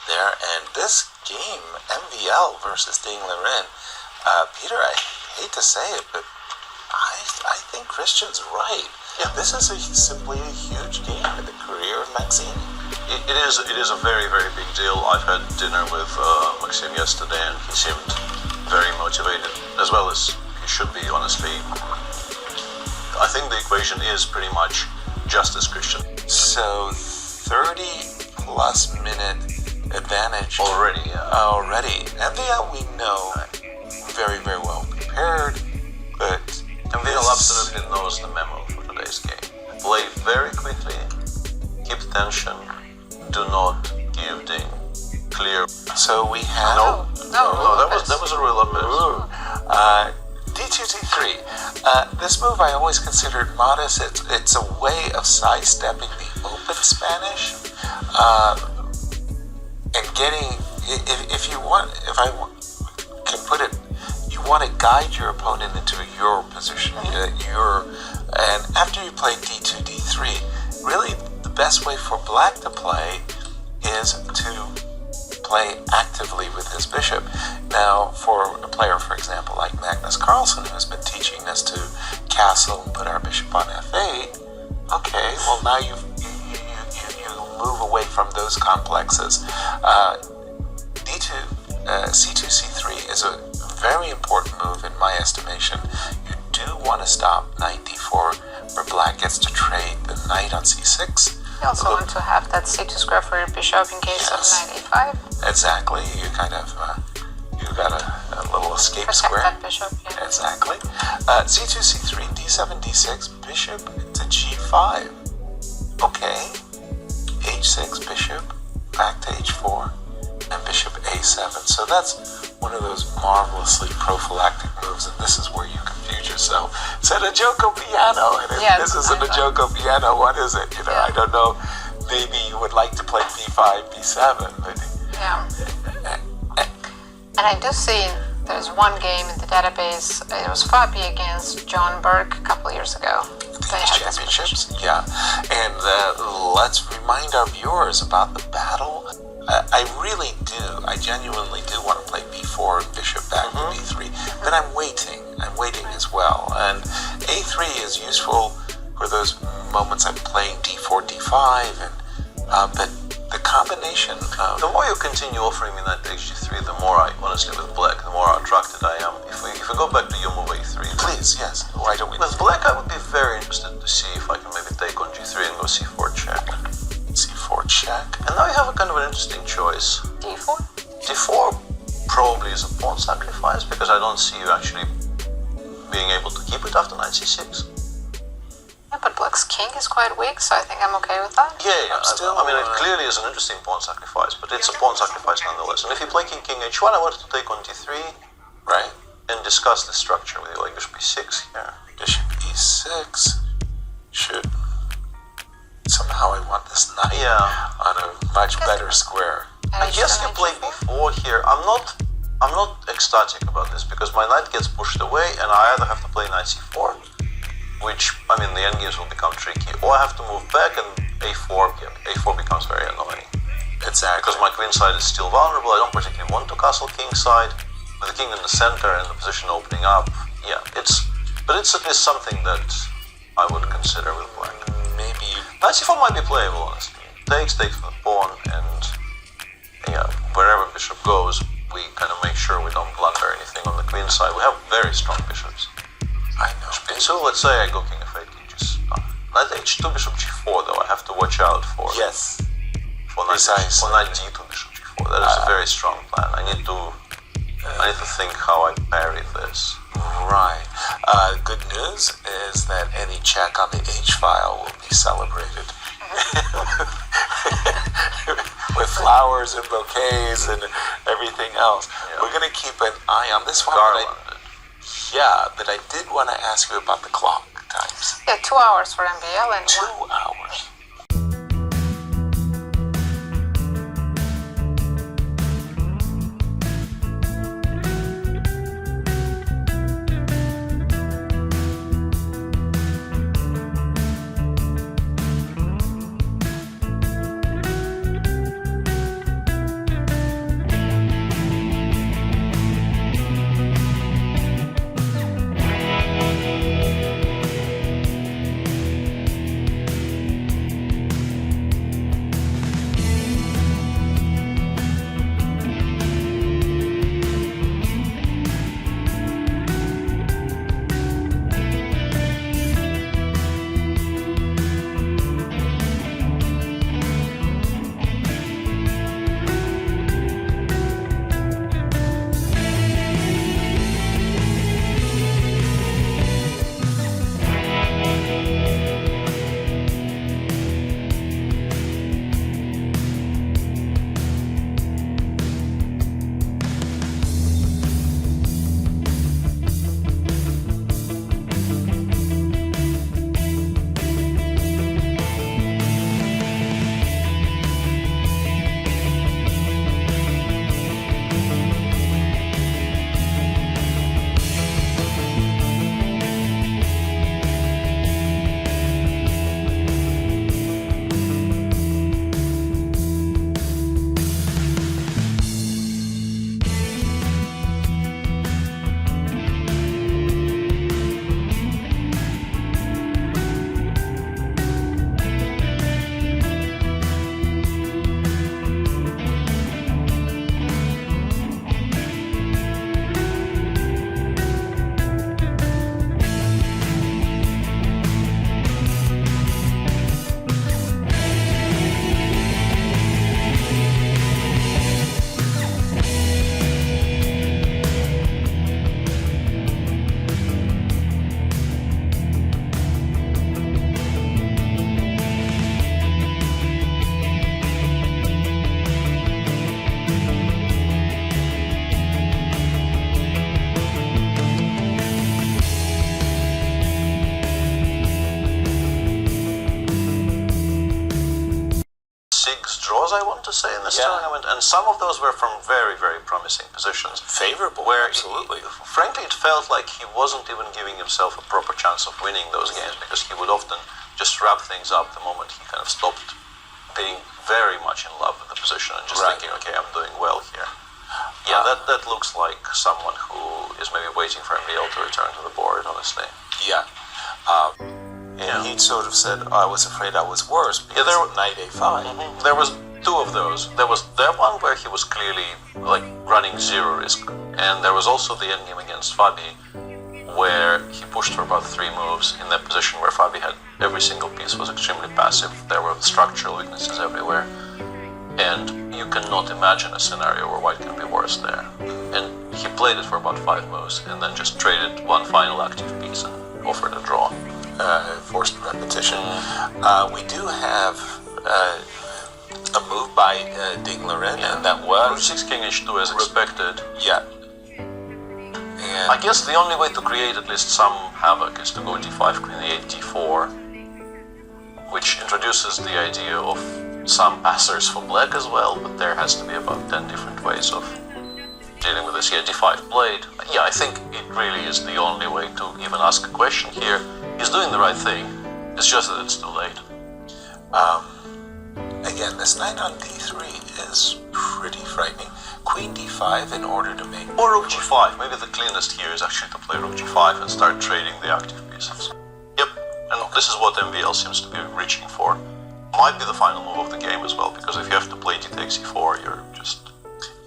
there. And this game, MVL versus Liren, Peter, I hate to say it, but I think Christian's right. Yeah. This is simply a huge game in the career of Maxime. It is a very, very big deal. I've had dinner with Maxime yesterday, and he seemed very motivated, as well as he should be, honestly. I think the equation is pretty much just as Christian. So 30-plus minute advantage. Already, yeah. Already. MVL, we know, very, very well prepared, but MVL absolutely knows the memo for today's game. Play very quickly, keep tension, do not give ding. Clear. So we have... No, that was a real upset. D2, D3. This move I always considered modest. It's a way of sidestepping the open Spanish, and getting, if I can put it, you want to guide your opponent into your position. And after you play D2, D3, really the best way for black to play is to play actively with his bishop. Now, for a player, for example, like Magnus Carlsen, who's been teaching us to castle and put our bishop on f8, okay, well now you move away from those complexes. C2, C3 is a very important move in my estimation. You do want to stop knight d4, where black gets to trade the knight on c6. You also want to have that c2 square for your bishop in case of knight a5. Exactly. You kind of you got a little escape Protect square. that bishop, yeah. Exactly. C2, C3, D7, D6, bishop to G5. Okay. H6, bishop, back to H4, and bishop A7. So that's one of those marvelously prophylactic moves, and this is where you confuse yourself. It's a Joko piano, and if this isn't a Joko piano, what is it? I don't know. Maybe you would like to play B5, B7, but... Yeah. And I do see there's one game in the database. It was Fabi against John Burke a couple of years ago. These championships, yeah. And let's remind our viewers about the battle. I really do. I genuinely do want to play b4 and bishop back to b3. But I'm waiting as well. And a3 is useful for those moments I'm playing d4, d5, and but the combination of... The more you continue offering me that hg3, the more I, honestly, with black, the more attracted I am. If we go back to your move a3... Please, yes. Why don't we... With black, I would be very interested to see if I can maybe take on g3 and go c4 check. c4 check. And now you have a kind of an interesting choice. d4? d4 probably is a pawn sacrifice, because I don't see you actually being able to keep it after knight c6. Yeah, but black's king is quite weak, so I think I'm okay with that. Yeah, it clearly is an interesting pawn sacrifice, but it's a pawn sacrifice nonetheless. And if you play king h1, I wanted to take on d3, right, and discuss the structure with you, like bishop e6 here. Bishop e6 should... Somehow I want this knight on a much better square. I guess you play b4 here. I'm not ecstatic about this, because my knight gets pushed away, and I either have to play knight c4, which, the endgames will become tricky, or I have to move back, and a4 becomes very annoying. Exactly. Because my queen side is still vulnerable. I don't particularly want to castle king side, with the king in the center and the position opening up. Yeah, it's at least something that I would consider with black. Maybe knight c4 might be playable, honestly. Takes for the pawn, and wherever bishop goes, we kind of make sure we don't blunder anything on the queen side. We have very strong bishops. I know. So let's say I go king f8, king g6. Knight h2, bishop g4, though. I have to watch out for knight d2, bishop g4. That is a very strong plan. I need to think how I parry this. Right. Good news is that any check on the H file will be celebrated with flowers and bouquets and everything else. Yeah. We're going to keep an eye on this one. But I did want to ask you about the clock times. Yeah, 2 hours for MVL and 2 hours. draws, I want to say, in this Yeah. tournament, and some of those were from very, very promising positions. Favorable, Where absolutely. Frankly, it felt like he wasn't even giving himself a proper chance of winning those games, because he would often just wrap things up the moment he kind of stopped being very much in love with the position and just Right. thinking, okay, I'm doing well here. Yeah, that looks like someone who is maybe waiting for MVL to return to the board, honestly. Yeah. And he sort of said, I was afraid I was worse because there of knight a5. There was two of those. There was that one where he was clearly like running zero risk, and there was also the endgame against Fabi, where he pushed for about 3 moves in that position where Fabi had every single piece was extremely passive. There were structural weaknesses everywhere, and you cannot imagine a scenario where white can be worse there. And he played it for about 5 moves, and then just traded one final active piece and offered a draw. Forced repetition. We do have a move by Liren, and that Rook was 6 King H2 as expected. yeah. And I guess the only way to create at least some havoc is to go d5, queen e8, d4, which introduces the idea of some passers for black as well, but there has to be about 10 different ways of dealing with this. Yeah, d5 played. Yeah, I think it really is the only way to even ask a question here. He's doing the right thing, it's just that it's too late. again, this knight on d3 is pretty frightening. Queen d5 in order to make... Or rook g5, maybe the cleanest here is actually to play rook g5 and start trading the active pieces. Yep, and this is what MVL seems to be reaching for. Might be the final move of the game as well, because if you have to play d takes e4, you're just...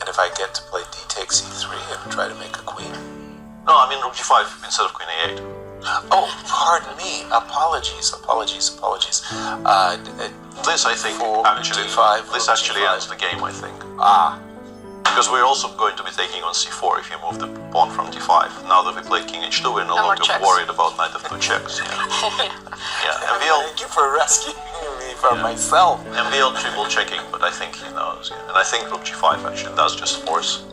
And if I get to play d takes e3 and try to make a queen... No, I mean rook g5 instead of queen a8. Oh, pardon me. Apologies. This, I think, For actually, d5, this rook actually g5. ends the game, I think. Ah, Because we're also going to be taking on c4 if you move the pawn from d5. Now that we played king h2, we're no No more longer checks. worried about knight f2 checks. Yeah, yeah. MVL, thank you for rescuing me from myself. MVL triple checking, but I think he knows. Yeah. And I think rook g5 actually does just force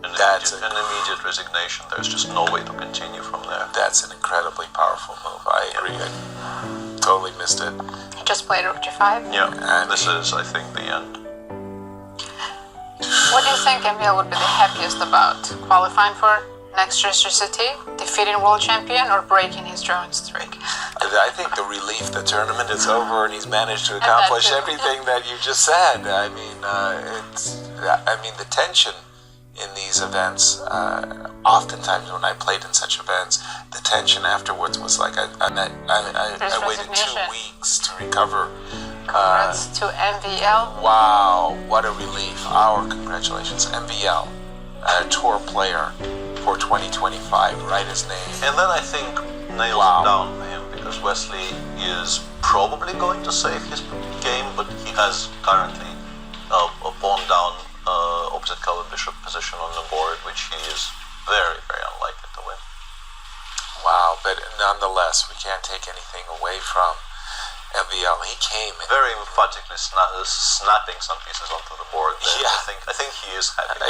an immediate resignation. There's just no way to continue from there. That's an incredibly powerful move. I agree. I totally missed it. He just played rook g5. Yeah, And this he- is, I think, the end. What do you think MVL would be the happiest about? Qualifying for next year's GCT, defeating world champion, or breaking his drawing streak? I think the relief the tournament is over and he's managed to that accomplish too. everything that you just said. I mean, the tension in these events, oftentimes when I played in such events, the tension afterwards was like I waited 2 resignation. weeks to recover. Congrats to MVL. Wow, what a relief. Our congratulations. MVL, tour player for 2025, write his name. And then I think nails Wow. it down for him, because Wesley is probably going to save his game, but he has currently a pawn down opposite colored bishop position on the board, which he is very, very unlikely to win. Wow, but nonetheless, we can't take anything away from MVL. He came in. Very emphatically snapping some pieces onto the board there. Yeah. I think he is happy.